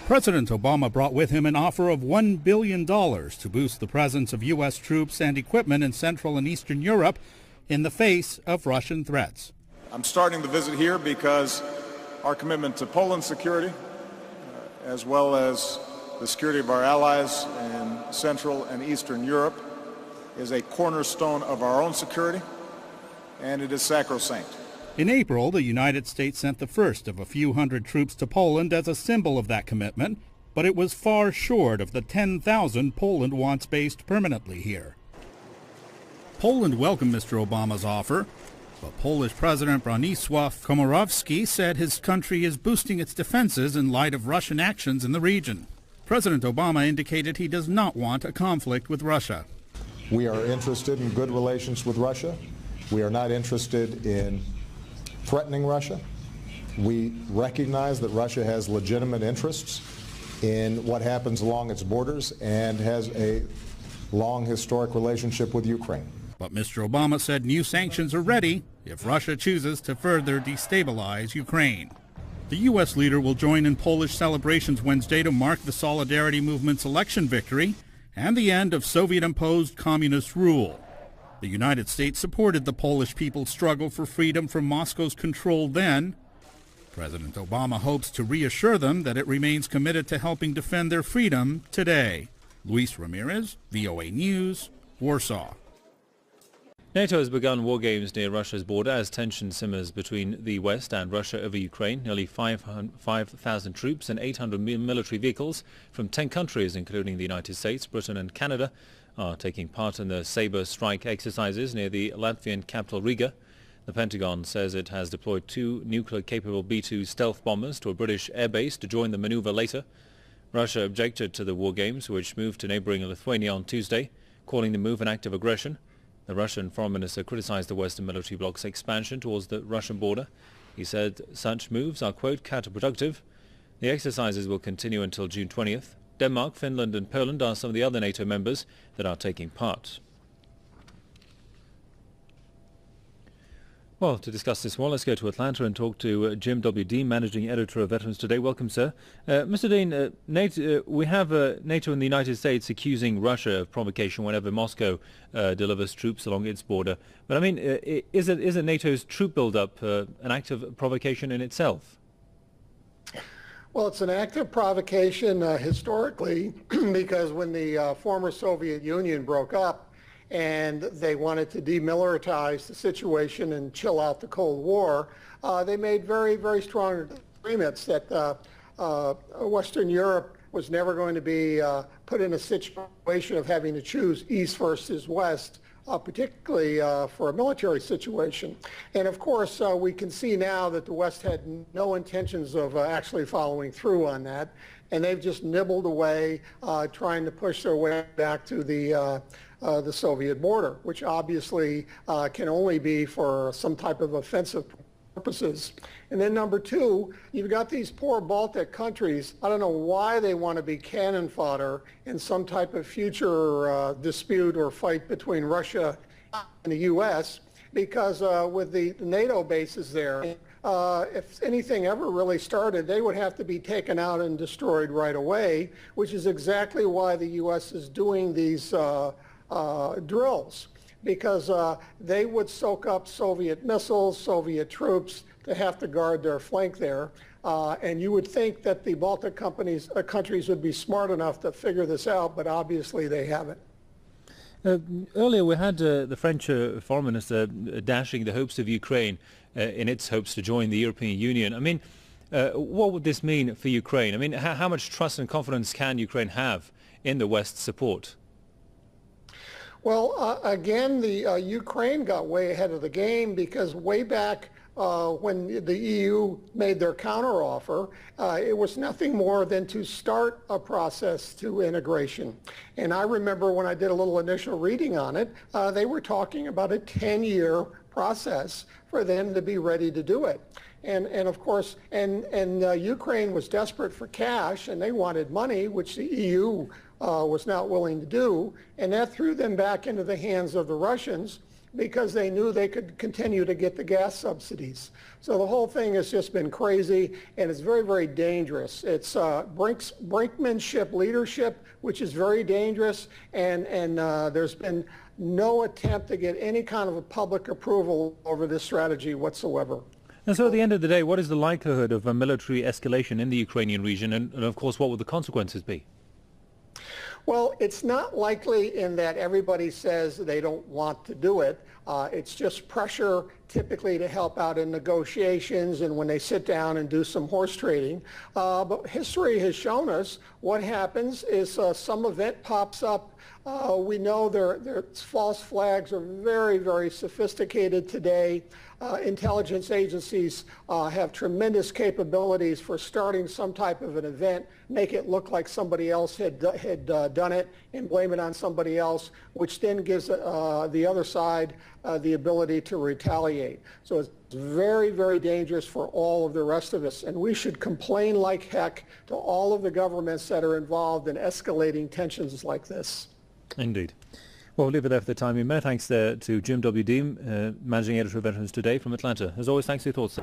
President Obama brought with him an offer of $1 billion to boost the presence of U.S. troops and equipment in Central and Eastern Europe in the face of Russian threats. I'm starting the visit here because our commitment to Poland's security, as well as the security of our allies in Central and Eastern Europe, is a cornerstone of our own security, and it is sacrosanct. In April, the United States sent the first of a few hundred troops to Poland as a symbol of that commitment, but it was far short of the 10,000 Poland wants based permanently here. Poland welcomed Mr. Obama's offer, but Polish President Bronisław Komorowski said his country is boosting its defenses in light of Russian actions in the region. President Obama indicated he does not want a conflict with Russia. We are interested in good relations with Russia. We are not interested in threatening Russia. We recognize that Russia has legitimate interests in what happens along its borders and has a long historic relationship with Ukraine. But Mr. Obama said new sanctions are ready if Russia chooses to further destabilize Ukraine. The U.S. leader will join in Polish celebrations Wednesday to mark the Solidarity Movement's election victory and the end of Soviet-imposed communist rule. The United States supported the Polish people's struggle for freedom from Moscow's control then. President Obama hopes to reassure them that it remains committed to helping defend their freedom today. Luis Ramirez, VOA News, Warsaw. NATO has begun war games near Russia's border as tension simmers between the West and Russia over Ukraine. Nearly 5,000 troops and 800 military vehicles from 10 countries, including the United States, Britain and Canada, are taking part in the Sabre strike exercises near the Latvian capital Riga. The Pentagon says it has deployed 2 nuclear-capable B-2 stealth bombers to a British airbase to join the maneuver later. Russia objected to the war games, which moved to neighboring Lithuania on Tuesday, calling the move an act of aggression. The Russian foreign minister criticized the Western military bloc's expansion towards the Russian border. He said such moves are, quote, counterproductive. The exercises will continue until June 20th. Denmark, Finland and Poland are some of the other NATO members that are taking part. Well, to discuss this more, let's go to Atlanta and talk to Jim W. Dean, Managing Editor of Veterans Today. Welcome, sir. Mr. Dean, we have NATO and the United States accusing Russia of provocation whenever Moscow delivers troops along its border. But I mean, is it NATO's troop build-up an act of provocation in itself? Well, it's an act of provocation historically because when the former Soviet Union broke up, and they wanted to demilitarize the situation and chill out the Cold War, they made very, very strong agreements that Western Europe was never going to be put in a situation of having to choose East versus West, particularly for a military situation. And of course, we can see now that the West had no intentions of actually following through on that, and they've just nibbled away, trying to push their way back to the Soviet border, which obviously can only be for some type of offensive purposes. And then number two, you've got these poor Baltic countries. I don't know why they want to be cannon fodder in some type of future dispute or fight between Russia and the U.S., because with the NATO bases there, if anything ever really started, they would have to be taken out and destroyed right away, which is exactly why the U.S. is doing these drills, because they would soak up Soviet missiles, Soviet troops to have to guard their flank there. And you would think that the Baltic countries would be smart enough to figure this out, but obviously they haven't. Earlier we had the French foreign minister dashing the hopes of Ukraine in its hopes to join the European Union. I mean, what would this mean for Ukraine? I mean, how much trust and confidence can Ukraine have in the West's support? Well, again, the Ukraine got way ahead of the game because way back when the EU made their counteroffer, it was nothing more than to start a process to integration. And I remember when I did a little initial reading on it, they were talking about a 10-year process for them to be ready to do it. And of course, Ukraine was desperate for cash and they wanted money, which the EU was not willing to do, and that threw them back into the hands of the Russians, because they knew they could continue to get the gas subsidies. So the whole thing has just been crazy, and it's very, very dangerous. It's brinkmanship leadership, which is very dangerous, and there's been no attempt to get any kind of a public approval over this strategy whatsoever. And so at the end of the day, what is the likelihood of a military escalation in the Ukrainian region, and of course, what would the consequences be? Well, it's not likely in that everybody says they don't want to do it. It's just pressure typically to help out in negotiations and when they sit down and do some horse trading. But history has shown us what happens is some event pops up. We know their false flags are very, very sophisticated today. Intelligence agencies have tremendous capabilities for starting some type of an event, make it look like somebody else had done it and blame it on somebody else, which then gives the other side the ability to retaliate. So it's very, very dangerous for all of the rest of us. And we should complain like heck to all of the governments that are involved in escalating tensions like this. Indeed. Well, we'll leave it there for the time being. Many thanks to Jim W. Dean, Managing Editor of Veterans Today from Atlanta. As always, thanks for your thoughts.